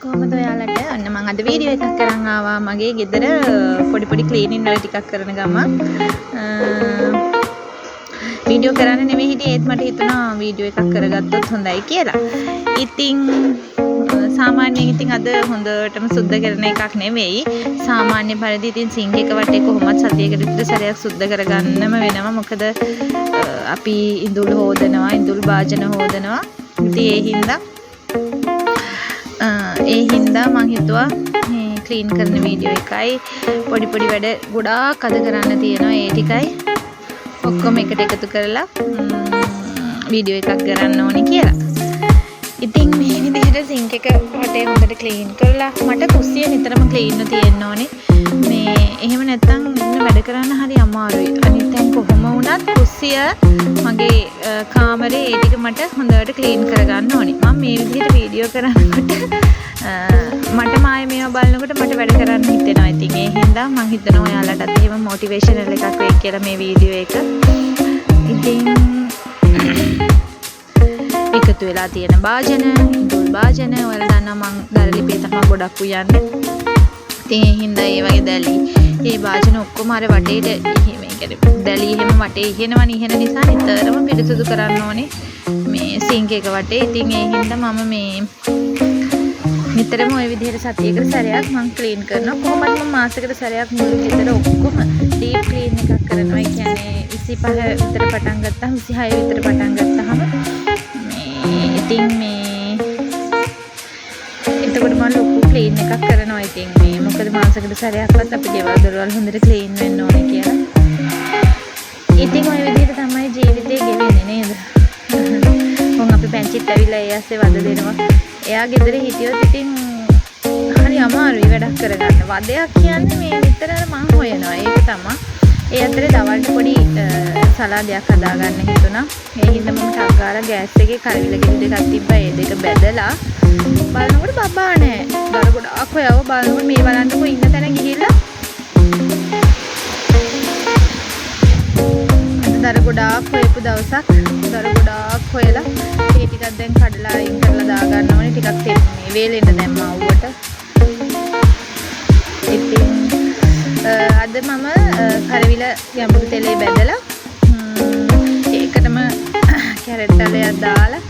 කොහොමද ඔයාලට? ඔන්න මම අද වීඩියෝ එකක් කරන් ආවා මගේ ගෙදර පොඩි ක්ලීනින් වල ටිකක් කරන ගමන්. වීඩියෝ කරන්න නෙමෙයි හිටියේ ඒත් මට හිතුණා වීඩියෝ එකක් කරගත්තොත් හොඳයි කියලා. ඉතින් සාමාන්‍යයෙන් ඉතින් අද හොඳටම සුද්ධ කරන එකක් නෙවෙයි. සාමාන්‍ය පරිදි ඉතින් සිංක් එක වටේ කොහොමත් සතියකට විතර සැරයක් සුද්ධ කරගන්නම වෙනවා. මොකද අපි ඉඳුල් හොදනවා, ඉඳුල් භාජන හොදනවා. ඉතින් ඒ හින්දා මම හිතුවා මේ ක්ලීන් කරන වීඩියෝ එකයි පොඩි වැඩ ගොඩාක් අද කරන්න තියෙනවා. ඒ ටිකයි ඔක්කොම එකට එකතු කරලා වීඩියෝ එකක් කරන්න ඕනේ කියලා. ඉතින් මේ විදිහට සිංක් එක වටේ හොඳට ක්ලීන් කරලා මට කුස්සිය නිතරම ක්ලීන්ව තියෙන්න ඕනේ. මේ එහෙම නැත්නම් ඉන්න වැඩ කරන්න හරි අමාරුයි. අනිත් දැන් කොහොම වුණත් කුස්සිය මගේ කාමරේ ඒ ටික මට හොඳට ක්ලීන් කරගන්න ඕනේ. මම මේ විදිහට වීඩියෝ කරනකොට මට මාය මේවා බලනකොට මට වැඩ කරන්න හිතෙනවා. ඉතින් ඒ හින්දා මම හිතනවා ඔයාලටත් එහෙම මොටිවේෂනල් එකක් වෙයි කියලා මේ වීඩියෝ එක. ඉතින් එකතු වෙලා තියෙන භාජන, ඉඳුල් භාජන ඔයාලා දන්නවා මම දරලිපේ තමයි ගොඩක් උයන්නේ. ඉතින් ඒ හින්දා ඒ වගේ දැලි මේ භාජන ඔක්කොම අර වටේට මේ කියන්නේ දැලි එහෙම වටේ ඉහෙනවනේ. ඉහෙන නිසා නිතරම පිරිසුදු කරන්න ඕනේ මේ සිංක් එක වටේ. ඉතින් ඒ හින්දා මම මේ නිතරම ওই විදිහට සතියකට සැරයක් මම ක්ලීන් කරනවා. කොහොමද මම මාසෙකට සැරයක් මුළු ගෙදර ඔක්කොම ඩීප් ක්ලීන් එකක් කරනවා. ඒ කියන්නේ 25 විතර පටන් ගත්තාම 26 විතර පටන් ගත්තාම ඉතින් මේ එතකොට මම ලොකු ක්ලීන් එකක් කරනවා. ඉතින් මේ මොකද මාසෙකට සැරයක්වත් අපි ගෙවල් දොරවල් හොඳට ක්ලීන් වෙන්න ඕනේ කියලා. ඉතින් ওই විදිහට තමයි ජීවිතේ ගෙවෙන්නේ නේද? මොන් අපි පැංචිත් ඇවිල්ලා ඒ ඇස්සේ වද දෙනවා. එයා ගෙදර හිටියොත් ඉතින් හරි අමාරුයි වැඩක් කරගන්න. වදයක් කියන්නේ මේ විතරම මම හොයනවා. ඒක තමයි. ඒ අතරේ දවල්ට පොඩි සලාදයක් හදාගන්න හිතුණා. ඒ හින්දා මම ටක් ගාලා ගෑස් එකේ කරවිල ගෙඩි දෙකක් තිබ්බා. ඒ දෙක බැදලා බලනකොට බබා නෑ. දර ගොඩාක් හොයව බලනකොට මේ බලන්නකො ඉන්න තැන ගිහිල්ලා දර ගොඩාක් හොයපු දවසක් දර ගොඩාක් හොයලා ඒ ටිකක් දැන් කඩලා අයින් කරලා දාගන්න ඕනේ. ටිකක් මේ වේලෙන්න දැම්මා අවුවට. ඉතින් අද මම කරවිල ගැඹුරු තෙලේ බැදලා ඒකටම කැරට් තලයක් දාලා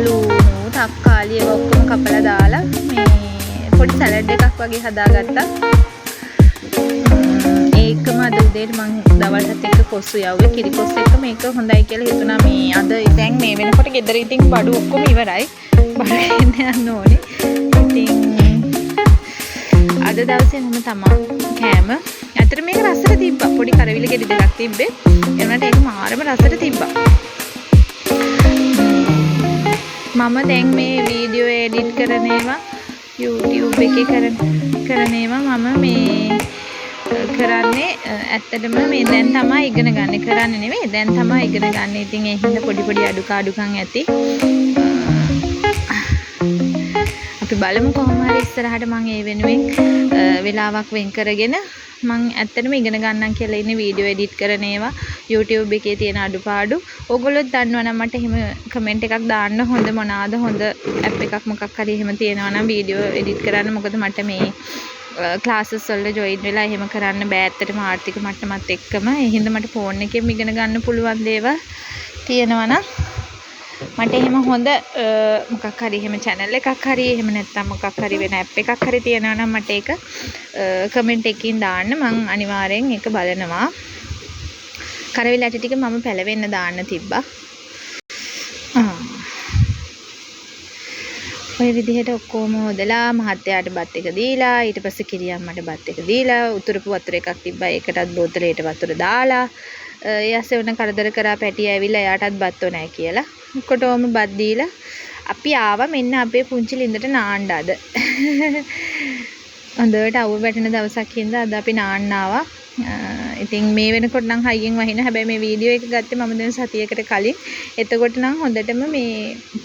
ලුණු තක්කාලි ඔක්කොම කපලා දාලා මේ පොඩි සලාඩ් එකක් වගේ හදාගත්තා. ඒකම අද උදේට මම දවල්ටත් එක්ක කොස්සු යවුවේ කිරි කොස් එක මේක හොඳයි කියලා හිතුණා. මේ අද දැන් මේ වෙනකොට ගෙදර ඉතින් බඩු ඔක්කොම ඉවරයි. බඩු එන්න යන්න ඕනේ. ඉතින් අද දවසේ මම තමයි කෑම ඇත්තට මේක රසට තිබ්බා. පොඩි කරවිල ගෙඩි දෙකක් තිබ්බේ. එනකට ඒක මාරම රසට තිබ්බා. මම දැන් මේ වීඩියෝ එඩිට් කරන ඒවා YouTube එකේ කරන ඒවා මම මේ කරන්නේ ඇත්තටම මේ දැන් තමයි ඉගෙන ගන්න. කරන්නේ නෙවෙයි දැන් තමයි ඉගෙන ගන්න. ඉතින් ඒ හින්දා පොඩි අඩුකම් ඇති. අපි බලමු කොහොම හරි ඉස්සරහට මම ඒ වෙනුවෙන් වෙලාවක් වෙන් කරගෙන මම ඇත්තටම ඉගෙන ගන්නම් කියලා ඉන්නේ වීඩියෝ එඩිට් කරන ඒවා YouTube එකේ තියෙන අඩුපාඩු. ඕගොල්ලොත් දන්නවනම් මට එහෙම කමෙන්ට් එකක් දාන්න හොඳ මොනවාද හොඳ ඇප් එකක් මොකක් හරි එහෙම තියෙනවා නම් වීඩියෝ එඩිට් කරන්න. මොකද මට මේ ක්ලාසස් වල ජොයින් වෙලා එහෙම කරන්න බෑ ඇත්තටම ආර්ථික මට්ටමත් එක්කම. ඒ හින්දා මට ෆෝන් එකෙන් ඉගෙන ගන්න පුළුවන් දේවල් තියෙනවා නම් මට එහෙම හොඳ මොකක් හරි එහෙම channel එකක් හරි එහෙම නැත්නම් මොකක් හරි වෙන app එකක් හරි තියෙනවා නම් මට ඒක comment එකකින් දාන්න. මම අනිවාර්යෙන් ඒක බලනවා. කරවිල ඇටි ටික මම පැලවෙන්න දාන්න තිබ්බා. ඔය විදිහට ඔක්කොම හොදලා මහත්තයාට බත් එක දීලා ඊට පස්සේ කිරියම්මට බත් එක දීලා උතුරපු වතුර එකක් තිබ්බා. ඒකටත් බෝතලයට වතුර දාලා එයාසේ උන කරදර කරා පැටිය ඇවිල්ලා එයාටත් බත් ඕනෑ කියලා ඔක්කොටම බත් දීලා අපි ආවා. මෙන්න අපේ පුංචි ලින්දට නාන්න අද. හොඳට අවුව වැටෙන දවසක් හින්දා අද අපි නාන්න ආවා. ඉතින් මේ වෙනකොට නම් හයියෙන් වහින. හැබැයි මේ වීඩියෝ එක ගත්තේ මම දැන් සතියකට කලින්. එතකොට නම් හොඳටම මේ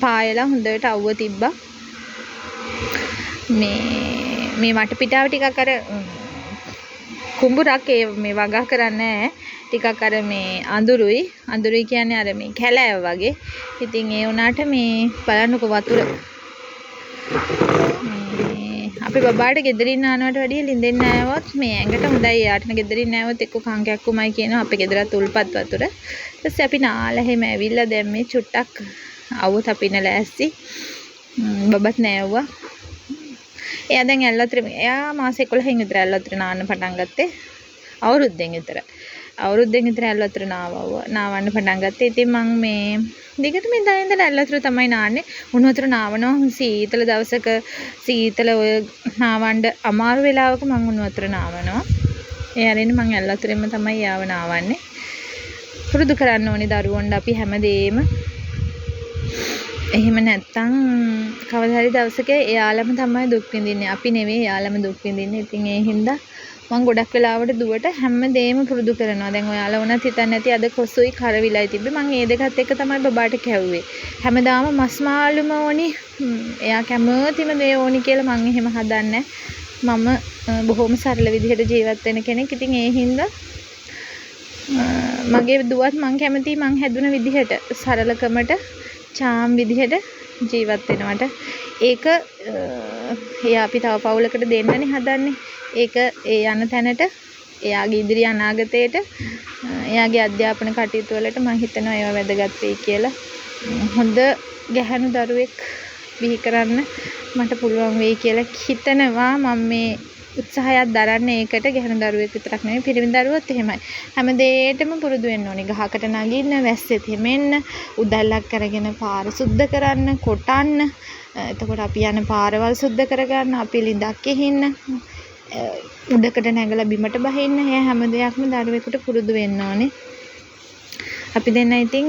පායලා හොඳට අවුව තිබ්බා. මේ වටපිටාව ටිකක් අර කුඹුරක් මේ වගා කරන්නේ නැහැ. ටිකක් අර මේ අඳුරුයි කියන්නේ අර මේ කැලෑව වගේ. ඉතින් ඒ වුණාට මේ බලන්නකො වතුර මේ අපි බබාට ගෙදරින් ආනවට වැඩිය ලින්දෙන් නෑවොත් මේ ඇඟට හොඳයි. යාටන ගෙදරින් නෑවොත් එක්ක කංකයක් උමයි කියනවා. අපේ ගෙදරත් උල්පත් වතුර. ඊට පස්සේ අපි නාලා හැම ඇවිල්ලා දැන් මේ චුට්ටක් අවුත් අපින ලෑස්ති. බබත් නෑවුවා. එයා දැන් ඇල්ලතර එයා මාස 11කින් විතර ඇල්ලතර නාන්න පටන් ගත්තේ. අවුරුද්දෙන් විතර. අවුරුද්දෙන් විතර ඇල්ලතර නාවන්න පටන් ගත්තේ. ඉතින් මම මේ දිගටම ඉඳලා ඇල්ලතර තමයි නාන්නේ. උණු වතුර නාවනවා. සීතල දවසක සීතල ඔය නාවන්න අමාරු වෙලාවක මම උණු වතුර නාවනවා. ඒ අරින්න මම ඇල්ලතරෙම තමයි යාව නාවන්නේ. පුරුදු කරන්න ඕනේ දරුවොන්ට අපි හැමදේම. එහෙම නැත්තම් කවදා හරි දවසක එයාලම තමයි දුක් විඳින්නේ. අපි නෙවෙයි එයාලම දුක් විඳින්නේ. ඉතින් ඒ හින්දා මම ගොඩක් වෙලාවට දුවට හැමදේම පුරුදු කරනවා. දැන් ඔයාලා වුණත් හිතන්නේ නැති අද කොසුයි කරවිලයි තිබ්බේ. මම ඒ දෙකත් එක්ක තමයි බබාට කැව්වේ. හැමදාම මස් මාළුම ඕනි. එයා කැමතිම දේ ඕනි කියලා මම එහෙම හදන්නේ. මම බොහොම සරල විදිහට ජීවත් වෙන කෙනෙක්. ඉතින් ඒ හින්දා මගේ දුවත් මං කැමතියි මං හැදුන විදිහට සරලකමට චාම් විදිහට ජීවත් වෙනවට. ඒක එයා අපි තව පවුලකට දෙන්නනේ හදන්නේ. ඒක ඒ යන තැනට එයාගේ ඉදිරි අනාගතයට එයාගේ අධ්‍යාපන කටයුතු වලට මම හිතනවා ඒවා වැදගත් වෙයි කියලා. හොඳ ගැහැණු දරුවෙක් බිහි කරන්න මට පුළුවන් වෙයි කියලා හිතනවා. මම මේ උත්සාහයක් දරන්නේ ඒකට. ගැහැණු දරුවෙක් විතරක් නෙවෙයි පිරිමි දරුවොත් එහෙමයි. හැම දෙයකටම පුරුදු වෙන්න ඕනේ. ගහකට නගින්න, වැස්සෙත් හැමෙන්න, උදැල්ලක් කරගෙන පාර සුද්ධ කරන්න, කොටන්න. එතකොට අපි යන පාරවල් සුද්ධ කරගන්න, අපි ලිඳක් එහින්න, උඩකට නැගලා බිමට බහින්න. එයා හැම දෙයක්ම දරුවෙකුට පුරුදු වෙන්න ඕනේ. අපි දෙන්න ඉතින්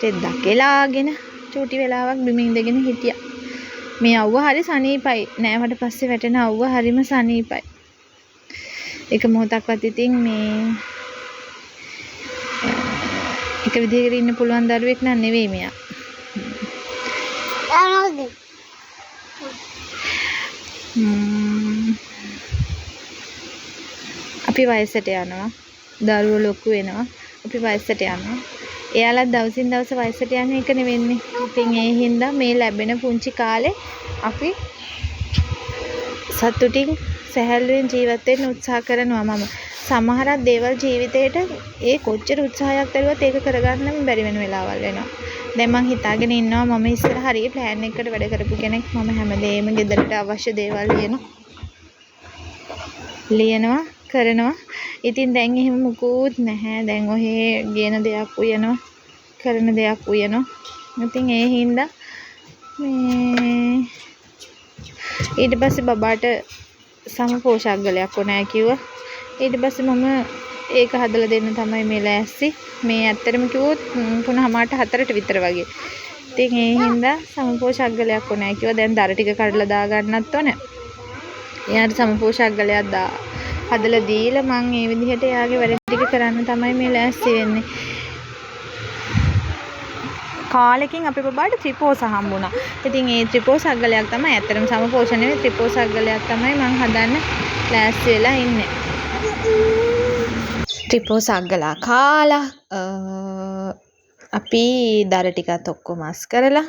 තෙද්දක් එලාගෙන චූටි වෙලාවක් බිම ඉඳගෙන හිටියා. මේ අවුව හරි සනීපයි. නෑවට පස්සේ වැටෙන අවුව හරිම සනීපයි. එක මොහොතක්වත් ඉතින් මේ එක විදිහකට ඉන්න පුළුවන් දරුවෙක් නන් නෙවෙයි මෙයා. අපි වයසට යනවා. දරුවෝ ලොකු වෙනවා. අපි වයසට යනවා. එයාලා දවසින් දවස වයසට යන එක නෙවෙන්නේ. ඉතින් ඒ හින්දා මේ ලැබෙන පුංචි කාලේ අපි සතුටින් සැහැල්ලුවෙන් ජීවත් වෙන්න උත්සාහ කරනවා. මම සමහරක් දේවල් ජීවිතේට ඒ කොච්චර උත්සාහයක් දරුවත් ඒක කරගන්නම බැරි වෙන වෙලාවල් වෙනවා. දැන් මං හිතාගෙන ඉන්නවා මම ඉස්සර හරිය ප්ලෑන් එකකට වැඩ කරපු කෙනෙක්. මම හැමදේම ගෙදරට අවශ්‍ය දේවල් ලියනවා කරනවා. ඉතින් දැන් එහෙම මුකුත් නැහැ. දැන් ඔහේ ගේන දෙයක් උයනවා, කරන දෙයක් උයනවා. ඉතින් ඒ හින්දා මේ ඊට පස්සේ බබාට සමපෝෂකගලයක් ඕනෑ කිව්වා. ඊට පස්සේ මම ඒක හදලා දෙන්න තමයි මේ ලෑස්ති. මේ ඇත්තටම කිව්වොත් 3:00ට 4ට විතර වගේ. ඉතින් ඒ හින්දා සමපෝෂකගලයක් ඕනෑ කිව්වා. දැන් දර ටික කඩලා දා ගන්නත් ඕනේ. එයාට සමපෝෂකගලයක් හදලා දීලා මම මේ විදිහට එයාගේ වැඩ ටික කරන්න තමයි මේ ලෑස්ති වෙන්නේ. කාලෙකින් අපේ බබාට ත්‍රිපෝස හම්බුණා. ඉතින් ඒ ත්‍රිපෝසග්ගලයක් තමයි ඇත්තටම සමපෝෂණ නෙවෙයි ත්‍රිපෝසග්ගලයක් තමයි මම හදන්න ලෑස්ති වෙලා ඉන්නේ. ත්‍රිපෝසග්ගලා කාලා අපි දර ටිකත් ඔක්කොම අස් කරලා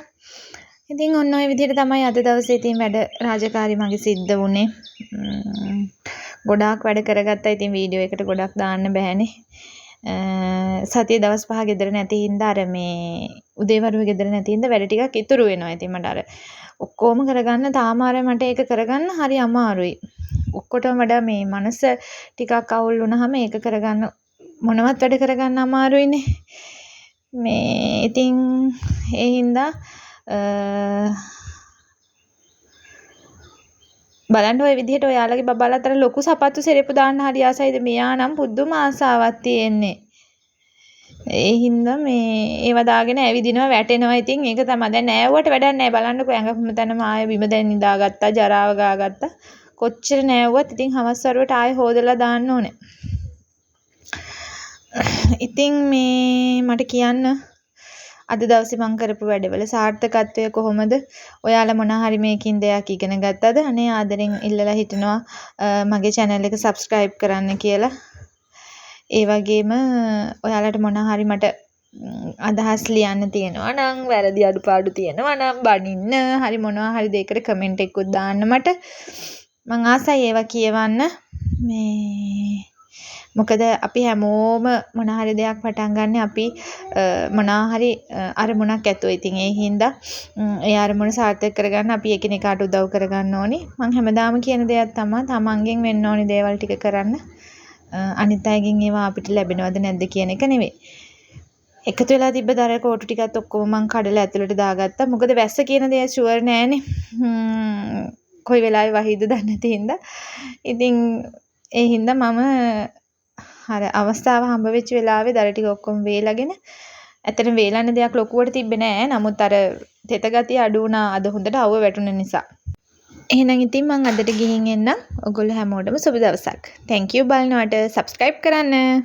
ඉතින් ඔන්න ඔය විදිහට තමයි අද දවසේ ඉතින් වැඩ රාජකාරි මගේ සිද්ධ වුණේ. ගොඩාක් වැඩ කරගත්තා. ඉතින් වීඩියෝ එකට ගොඩක් දාන්න බෑනේ. සතිය දවස් 5 ගෙදර නැති හින්දා අර මේ උදේවරුේ ගෙදර නැති හින්දා වැඩ ටිකක් ඉතුරු වෙනවා. ඉතින් මට අර ඔක්කොම කරගන්න තාම අර මට ඒක කරගන්න හරි අමාරුයි. ඔක්කොටම වඩා මේ මනස ටිකක් අවුල් වුණාම ඒක කරගන්න මොනවත් වැඩ කරගන්න අමාරුයිනේ. මේ ඉතින් ඒ හින්දා බලන්න ඔය විදිහට ඔයාලගේ බබාලා අතර ලොකු සපත්තු සෙරෙප්පු දාන්න හරි ආසයිද? මෙයා නම් පුදුම ආසාවක් තියෙන්නේ. ඒ හින්දා මේ ඒව දාගෙන ඇවිදිනවා වැටෙනවා. ඉතින් ඒක තමයි. දැන් නෑවුවට වැඩක් නෑ. බලන්නකෝ ඇඟ තැනම ආයෙ බිම දැන් නිදාගත්තා, ජරාව ගාගත්තා. කොච්චර නෑවුවත් ඉතින් හවස් වරුවට ආයෙ හොදලා දාන්න ඕනේ. ඉතින් මේ මට කියන්න අද දවසේ මම කරපු වැඩවල සාර්ථකත්වය කොහොමද? ඔයාලා මොන හරි මේකින් දෙයක් ඉගෙන ගත්තද? අනේ ආදරෙන් ඉල්ලලා හිටනවා මගේ channel එක subscribe කරන්න කියලා. ඒ වගේම ඔයාලට මොන හරි මට අදහස් ලියන්න තියෙනවා නම් වැරදි අඩුපාඩු තියෙනවා නම් බනින්න හරි මොනවා හරි දෙයකට කමෙන්ට් එකකුත් දාන්න මට. මං ආසයි ඒවා කියවන්න. මේ මොකද අපි හැමෝම මොනවා හරි දෙයක් පටන් ගන්න අපි මොනවා හරි අරමුණක් ඇතුව. ඉතින් ඒ හින්දා ඒ අරමුණ සාර්ථක කරගන්න අපි එකිනෙකාට උදව් කරගන්න ඕනි. මං හැමදාම කියන දෙයක් තමයි තමන්ගෙන් වෙන්න ඕනි දේවල් ටික කරන්න. අනිත් අයගෙන් ඒවා අපිට ලැබෙනවද නැද්ද කියන එක නෙවෙයි. එකතු වෙලා තිබ්බ දර කෝටු ටිකත් ඔක්කොම මං කඩලා ඇතුළට දාගත්තා. මොකද වැස්ස කියන දේ ෂුවර් නෑනේ. කොයි වෙලාවෙ වහිද දන්නේ නැති හින්දා. ඉතින් ඒ හින්දා මම අර අවස්ථාව හම්බ වෙච්ච වෙලාවේ දර ටික ඔක්කොම වේලගෙන ඇත්තටම වේලන්න දෙයක් ලොකුවට තිබ්බේ නෑ. නමුත් අර තෙත ගතිය අඩු වුණා අද හොඳට අවුව වැටුණ නිසා. එහෙනම් ඉතින් මං අදට ගිහින් එන්නම්. ඔයගොල්ලෝ හැමෝටම සුබ දවසක්. thank you බලනවට subscribe කරන්න.